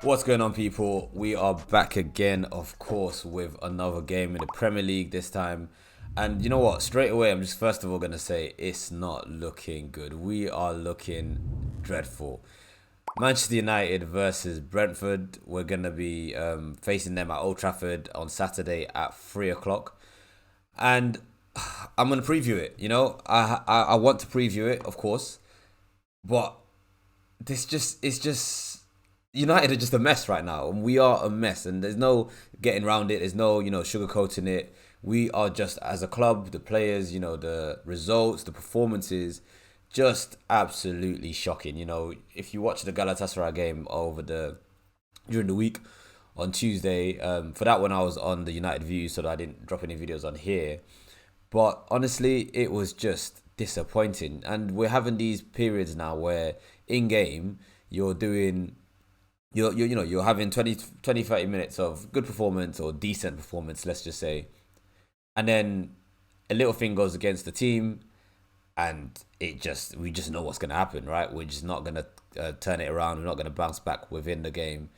What's going on, people? We are back again, of course, with another game in the Premier League this time. And you know what? Straight away, I'm just first of all going to say it's not looking good. We are looking dreadful. Manchester United versus Brentford. We're going to be facing them at Old Trafford on Saturday at 3 o'clock. And I'm going to preview it. I want to preview it, of course. But it's just United are just a mess right now, and we are a mess, and there's no getting around it. There's no sugarcoating it. We are just, as a club, the players, the results, the performances, just absolutely shocking. If you watch the Galatasaray game during the week on Tuesday, for that one I was on the United View, so that I didn't drop any videos on here. But honestly, it was just disappointing. And we're having these periods now where in game you're doing you're having 30 minutes of good performance or decent performance, let's just say. And then a little thing goes against the team, and we just know what's going to happen, right? We're just not going to turn it around. We're not going to bounce back within the game,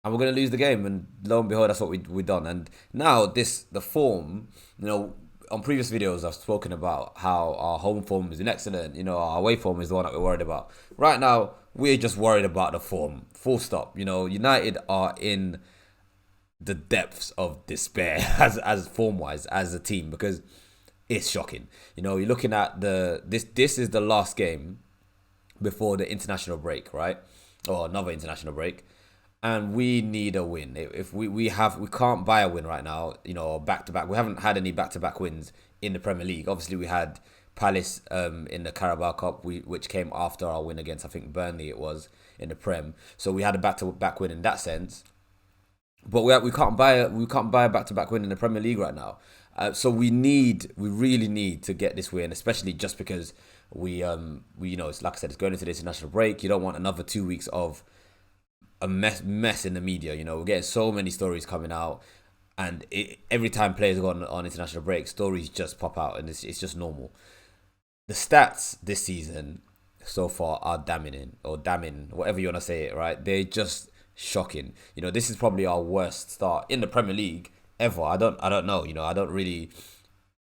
and we're going to lose the game. And lo and behold, that's what we done. And now the form, on previous videos I've spoken about how our home form is excellent. Our away form is the one that we're worried about. Right now, we're just worried about the form. Full stop. United are in the depths of despair as form wise as a team, because it's shocking. You're looking at this is the last game before the international break, right? Or another international break. And we need a win. If we can't buy a win right now, back to back. We haven't had any back to back wins in the Premier League. Obviously, we had Palace in the Carabao Cup, which came after our win against, I think, Burnley it was, in the Prem. So we had a back to back win in that sense. But we can't buy a back to back win in the Premier League right now. So we really need to get this win, especially just because we it's like I said, it's going into the international break. You don't want another 2 weeks of a mess in the media. We're getting so many stories coming out, and every time players go on international break, stories just pop out, and it's just normal. The stats this season so far are damning, whatever you want to say it, right? They're just shocking. This is probably our worst start in the Premier League ever. I don't know. I don't really.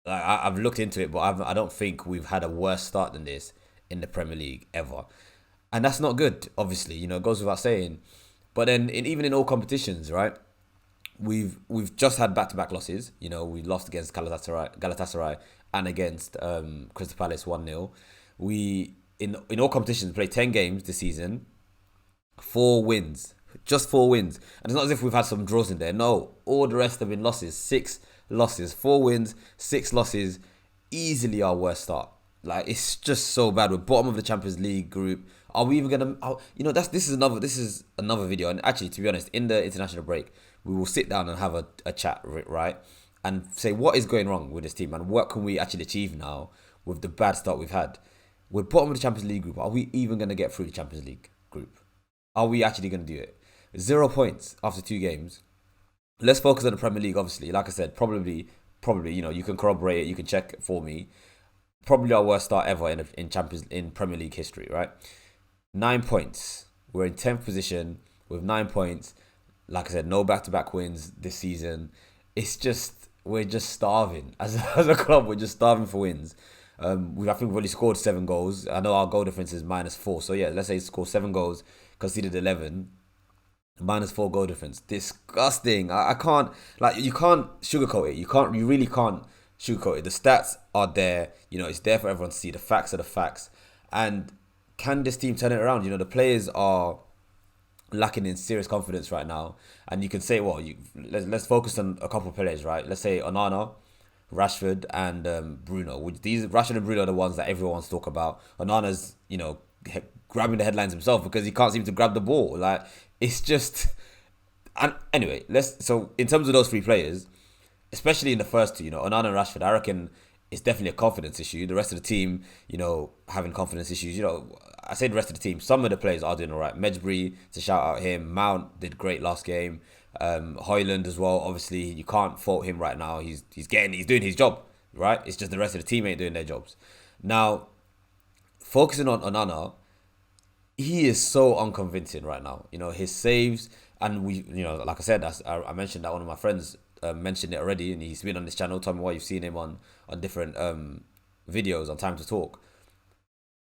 I've looked into it, but I don't think we've had a worse start than this in the Premier League ever. And that's not good, obviously. It goes without saying. But then, even in all competitions, right? We've just had back-to-back losses. We lost against Galatasaray and against Crystal Palace 1-0. We in all competitions played 10 games this season, 4 wins, just 4 wins. And it's not as if we've had some draws in there. No, all the rest have been losses. 6 losses, 4 wins, 6 losses. Easily our worst start. Like, it's just so bad. We're bottom of the Champions League group. Are we even gonna? This is another video. And actually, to be honest, in the international break, we will sit down and have a chat, right, and say what is going wrong with this team and what can we actually achieve now with the bad start we've had. We're bottom of the Champions League group. Are we even gonna get through the Champions League group? Are we actually gonna do it? 0 points after 2 games. Let's focus on the Premier League. Obviously, like I said, probably, you can corroborate it. You can check for me. Probably our worst start ever in Premier League history, right? 9 points. We're in 10th position with 9 points. Like I said, no back-to-back wins this season. We're just starving. As a club, we're just starving for wins. I think we've only scored 7 goals. I know our goal difference is -4. So yeah, let's say score 7 goals, conceded 11. -4 goal difference. Disgusting. I can't, you can't sugarcoat it. You really can't sugarcoat it. The stats are there. It's there for everyone to see. The facts are the facts. And can this team turn it around? The players are lacking in serious confidence right now. And you can say, well, let's focus on a couple of players, right? Let's say Onana, Rashford, and Bruno. Rashford and Bruno are the ones that everyone wants to talk about. Onana's, grabbing the headlines himself because he can't seem to grab the ball. Like, it's just. And anyway, so in terms of those 3 players, especially in the first 2, Onana and Rashford, I reckon it's definitely a confidence issue. The rest of the team, having confidence issues. I say the rest of the team. Some of the players are doing all right. Medjbury, to shout out him. Mount did great last game. Højlund as well. Obviously, you can't fault him right now. He's doing his job, right? It's just the rest of the team ain't doing their jobs. Now, focusing on Onana, he is so unconvincing right now. His saves, and like I said, I mentioned that one of my friends mentioned it already, and he's been on this channel. Tell me why you've seen him on different videos on Time to Talk.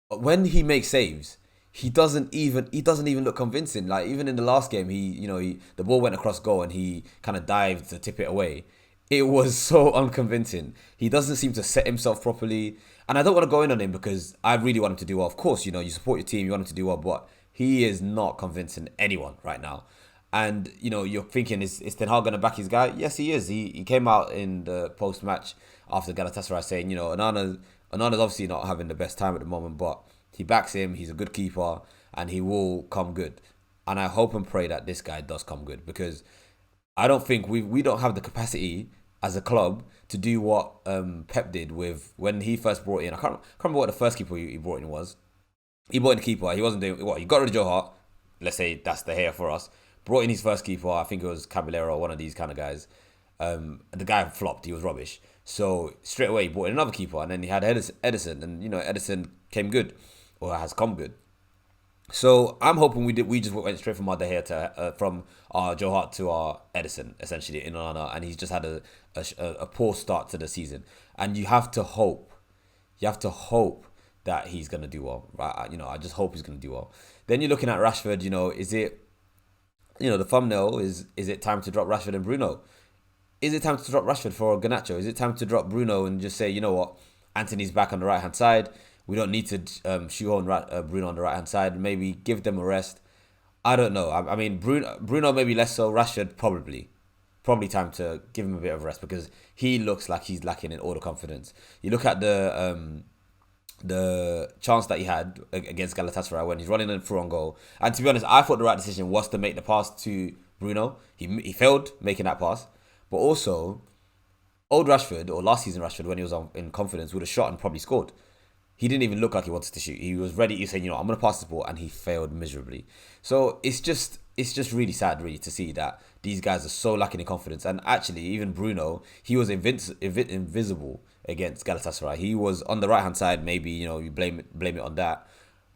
But when he makes saves, he doesn't even look convincing. Like even in the last game, the ball went across goal and he kind of dived to tip it away. It was so unconvincing. He doesn't seem to set himself properly. And I don't want to go in on him because I really want him to do well. Of course, you support your team, you want him to do well, but he is not convincing anyone right now. And you're thinking, is Ten Hag going to back his guy? Yes, he is. He came out in the post match after Galatasaray saying, Onana's obviously not having the best time at the moment, but he backs him. He's a good keeper, and he will come good. And I hope and pray that this guy does come good, because I don't think we don't have the capacity as a club to do what Pep did with when he first brought in. I can't remember what the first keeper he brought in was. He brought in a keeper. He wasn't doing what. He got rid of Joe Hart. Let's say that's the hair for us. Brought in his first keeper. I think it was Caballero or one of these kind of guys. The guy flopped. He was rubbish. So straight away he brought in another keeper, and then he had Edison, and Edison came good, or has come good. So I'm hoping we just went straight from our De Gea to from our Joe Hart to our Edison, essentially, in Onana, and he's just had a poor start to the season. And you have to hope that he's gonna do well, right? I just hope he's gonna do well. Then you're looking at Rashford. Is it the thumbnail is it time to drop Rashford and Bruno? Is it time to drop Rashford for Garnacho? Is it time to drop Bruno and just say, you know what, Anthony's back on the right hand side. We don't need to shoehorn Bruno on the right hand side. Maybe give them a rest. I don't know. I mean, Bruno maybe less so. Rashford probably time to give him a bit of rest, because he looks like he's lacking in all the confidence. You look at the chance that he had against Galatasaray when he's running in through on goal. And to be honest, I thought the right decision was to make the pass to Bruno. He failed making that pass, but also old Rashford, or last season Rashford, when he was in confidence, would have shot and probably scored. He didn't even look like he wanted to shoot. He was ready. He said, I'm going to pass the ball, and he failed miserably. So it's just really sad, really, to see that these guys are so lacking in confidence. And actually, even Bruno, he was invisible against Galatasaray. He was on the right hand side. Maybe you blame it on that,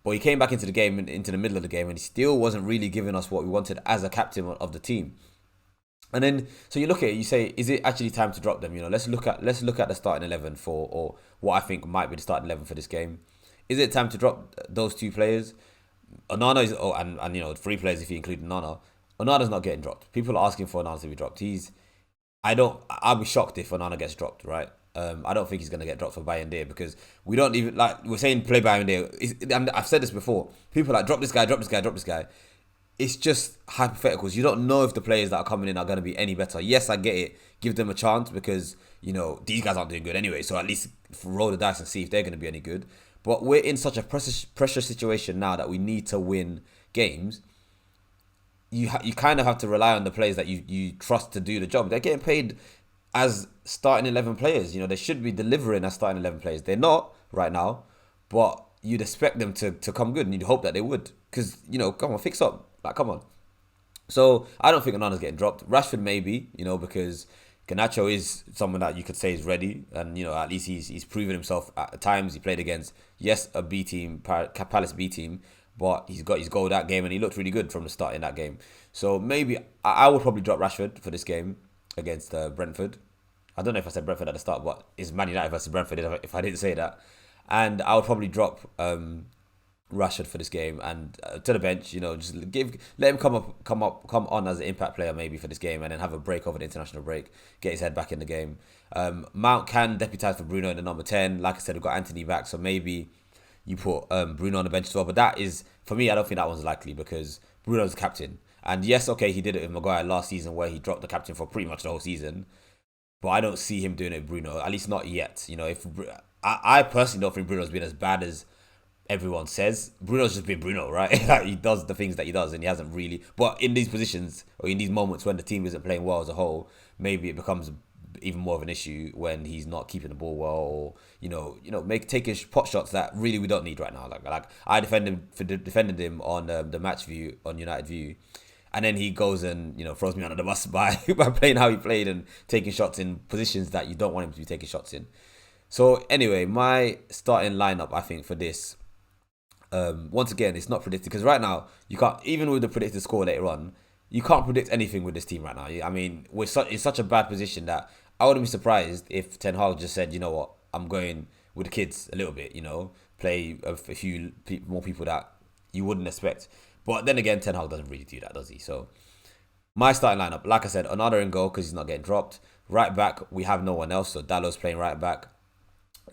but he came back into the game, into the middle of the game, and he still wasn't really giving us what we wanted as a captain of the team. And then, so you look at it, you say, is it actually time to drop them? Let's look at the starting 11 or what I think might be the starting 11 for this game. Is it time to drop those two players? Onana is, and three players if you include Onana. Onana's not getting dropped. People are asking for Onana to be dropped. I'll be shocked if Onana gets dropped, right? I don't think he's going to get dropped for BamiRich, because we don't even, we're saying play BamiRich. I've said this before. People are like, drop this guy, drop this guy, drop this guy. It's just hypotheticals. You don't know if the players that are coming in are going to be any better. Yes, I get it. Give them a chance, because, these guys aren't doing good anyway. So at least roll the dice and see if they're going to be any good. But we're in such a pressure situation now that we need to win games. You kind of have to rely on the players that you trust to do the job. They're getting paid as starting 11 players. They should be delivering as starting 11 players. They're not right now, but you'd expect them to come good, and you'd hope that they would. Because, come on, fix up. Come on. So I don't think Onana's getting dropped. Rashford maybe, because Garnacho is someone that you could say is ready, and at least he's proven himself at times. He played against, yes, a B team, Palace B team, but he's got his goal that game, and he looked really good from the start in that game. So maybe I would probably drop Rashford for this game against Brentford. I don't know if I said Brentford at the start, but it's Man United versus Brentford if I didn't say that. And I would probably drop Rashford for this game, and to the bench, just let him come on as an impact player maybe for this game, and then have a break over the international break, get his head back in the game. Mount can deputise for Bruno in the number 10. Like I said, we've got Anthony back, so maybe you put Bruno on the bench as well. But that is, for me, I don't think that one's likely, because Bruno's the captain. And yes, okay, he did it with Maguire last season, where he dropped the captain for pretty much the whole season. But I don't see him doing it with Bruno, at least not yet. If I personally don't think Bruno's been as bad as everyone says. Bruno's just been Bruno, right? Like, he does the things that he does, and he hasn't really. But in these positions, or in these moments when the team isn't playing well as a whole, maybe it becomes even more of an issue when he's not keeping the ball well, or taking pot shots that really we don't need right now. Like I defended him on the match view on United View, and then he goes and throws me under the bus by playing how he played and taking shots in positions that you don't want him to be taking shots in. So anyway, my starting lineup, I think, for this, Once again, it's not predicted because right now you can't, even with the predicted score later on, you can't predict anything with this team right now. I mean, in such a bad position that I wouldn't be surprised if Ten Hag just said, you know what, I'm going with the kids a little bit, play a few more people that you wouldn't expect. But then again, Ten Hag doesn't really do that, does he? So my starting lineup, like I said, Onana in goal because he's not getting dropped. Right back, we have no one else, so Dallow's playing right back.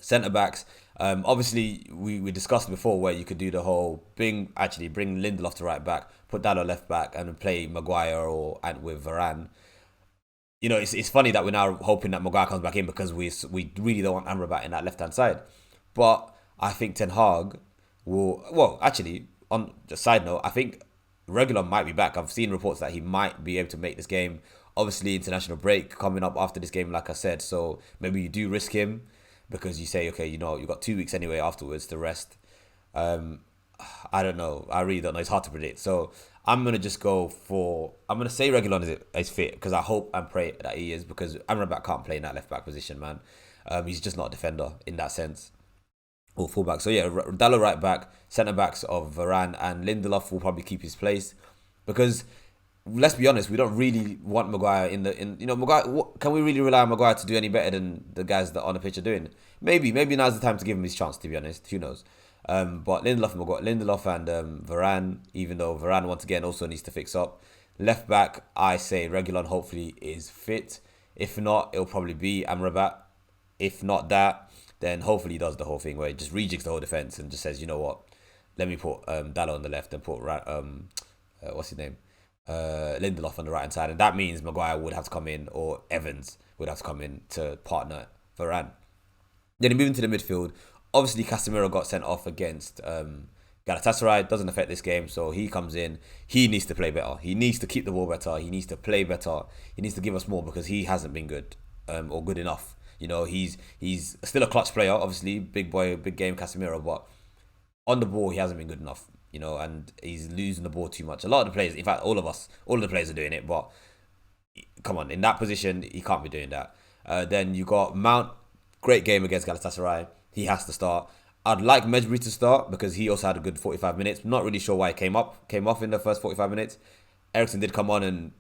Centre backs, obviously we discussed before where you could do the whole bring Lindelof to right back, put Dallo left back, and play Maguire or and with Varane. It's funny that we're now hoping that Maguire comes back in because we really don't want Amrabat in that left hand side. But I think Ten Hag will. Well, actually, on the side note, I think Regulon might be back. I've seen reports that he might be able to make this game. Obviously, international break coming up after this game, like I said. So maybe you do risk him because you say, okay, you've got 2 weeks anyway afterwards to rest. I don't know. I really don't know. It's hard to predict. So I'm gonna just go for. I'm gonna say Regulon is fit because I hope and pray that he is because Amrabat can't play in that left back position, man. He's just not a defender in that sense or fullback. So yeah, Dallo right back, centre backs of Varane and Lindelof will probably keep his place because let's be honest, we don't really want Maguire Maguire. Can we really rely on Maguire to do any better than the guys that on the pitch are doing? Maybe now's the time to give him his chance. To be honest, who knows? But Lindelof and Varane, even though Varane once again also needs to fix up. Left back, I say Regulon hopefully is fit. If not, it'll probably be Amrabat. If not that, then hopefully he does the whole thing where he just rejigs the whole defense and just says, you know what, let me put Dallo on the left and put what's his name, Lindelof on the right hand side, and that means Maguire would have to come in or Evans would have to come in to partner Varane. Then moving to the midfield, obviously Casemiro got sent off against Galatasaray. Doesn't affect this game, so he comes in. He needs to play better. He needs to keep the ball better. He needs to play better. He needs to give us more because he hasn't been good or good enough. He's still a clutch player, obviously, big boy, big game Casemiro, but on the ball he hasn't been good enough. And he's losing the ball too much. A lot of the players, in fact, all of the players are doing it, but come on, in that position he can't be doing that. Then you got Mount, great game against Galatasaray. He has to start. I'd like Mejbri to start because he also had a good 45 minutes. Not really sure why he came off in the first 45 minutes. Eriksen did come on and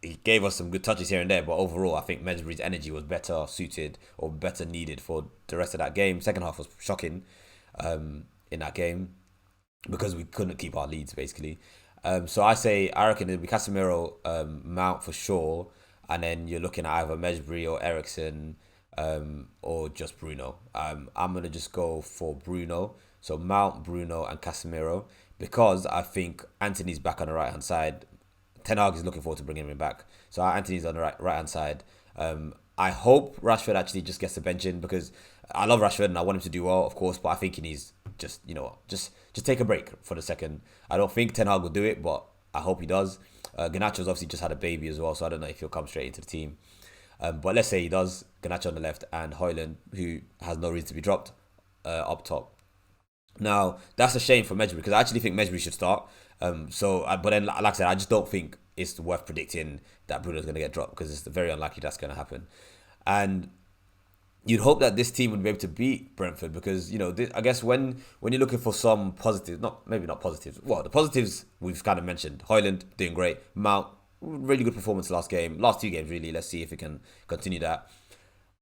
he gave us some good touches here and there, but overall I think Mejbri's energy was better suited or better needed for the rest of that game. Second half was shocking in that game because we couldn't keep our leads basically. So I reckon it'll be Casemiro, Mount for sure, and then you're looking at either Mejbri or Eriksen, or just Bruno. I'm gonna just go for Bruno. So Mount, Bruno, and Casemiro because I think Anthony's back on the right hand side. Ten Hag is looking forward to bringing him back. So Anthony's on the right hand side. I hope Rashford actually just gets the bench in because I love Rashford and I want him to do well, of course, but I think he needs just take a break for the second. I don't think Ten Hag will do it, but I hope he does. Garnacho's obviously just had a baby as well, so I don't know if he'll come straight into the team. But let's say he does. Garnacho on the left and Højlund, who has no reason to be dropped, up top. Now, that's a shame for Mejbri because I actually think Mejbri should start. But then, like I said, I just don't think it's worth predicting that Bruno's going to get dropped because it's very unlikely that's going to happen. And you'd hope that this team would be able to beat Brentford because, I guess when you're looking for some positives, maybe not positives. Well, the positives we've kind of mentioned. Højlund doing great. Mount, really good performance last two games really. Let's see if he can continue that.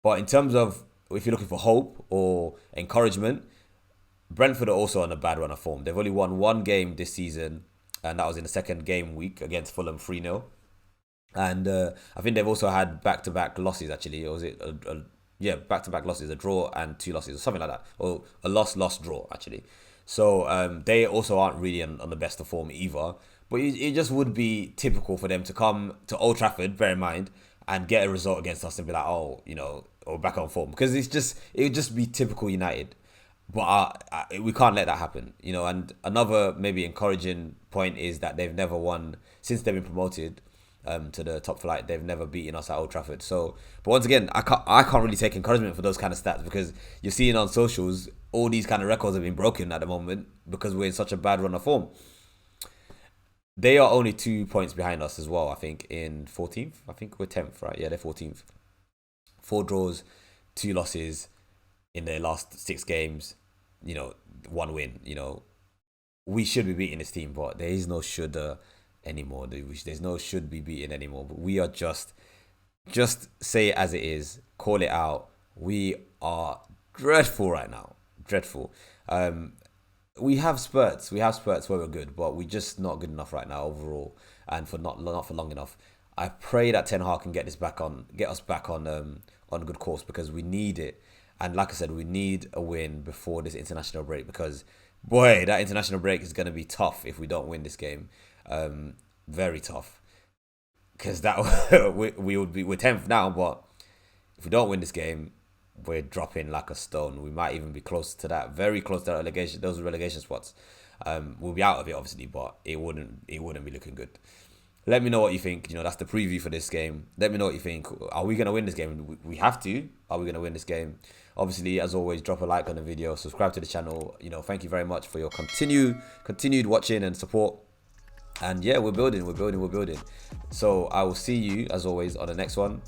But in terms of if you're looking for hope or encouragement, Brentford are also on a bad run of form. They've only won one game this season, and that was in the second game week against Fulham 3-0. And I think they've also had back-to-back losses actually. Or was it back-to-back losses, a draw and 2 losses or something like that. Or a loss, draw actually. So they also aren't really on the best of form either. But it just would be typical for them to come to Old Trafford, bear in mind, and get a result against us and be like, or back on form. Because it would just be typical United. But we can't let that happen, And another maybe encouraging point is that they've never won, since they've been promoted to the top flight, they've never beaten us at Old Trafford. So, but once again, I can't really take encouragement for those kind of stats because you're seeing on socials, all these kind of records have been broken at the moment because we're in such a bad run of form. They are only 2 points behind us as well, I think, in 14th. I think we're 10th, right? Yeah, they're 14th. 4 draws, 2 losses in their last 6 games, 1 win, we should be beating this team, but there is no shoulda anymore. There's no should be beaten anymore. But we are just say it as it is, call it out. We are dreadful right now. Dreadful. We have spurts. We have spurts where we're good, but we're just not good enough right now overall, and for not for long enough. I pray that Ten Hag can get us back on a good course, because we need it. And like I said, we need a win before this international break, because boy, that international break is going to be tough if we don't win this game. Very tough, because that we're 10th now, but if we don't win this game, we're dropping like a stone. We might even be close to that, very close to that relegation. Those relegation spots. We'll be out of it obviously, but it wouldn't be looking good. Let me know what you think. That's the preview for this game. Let me know what you think. Are we gonna win this game? We have to. Are we gonna win this game? Obviously, as always, drop a like on the video, subscribe to the channel. Thank you very much for your continued watching and support. And yeah, we're building. So I will see you as always on the next one.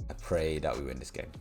I pray that we win this game.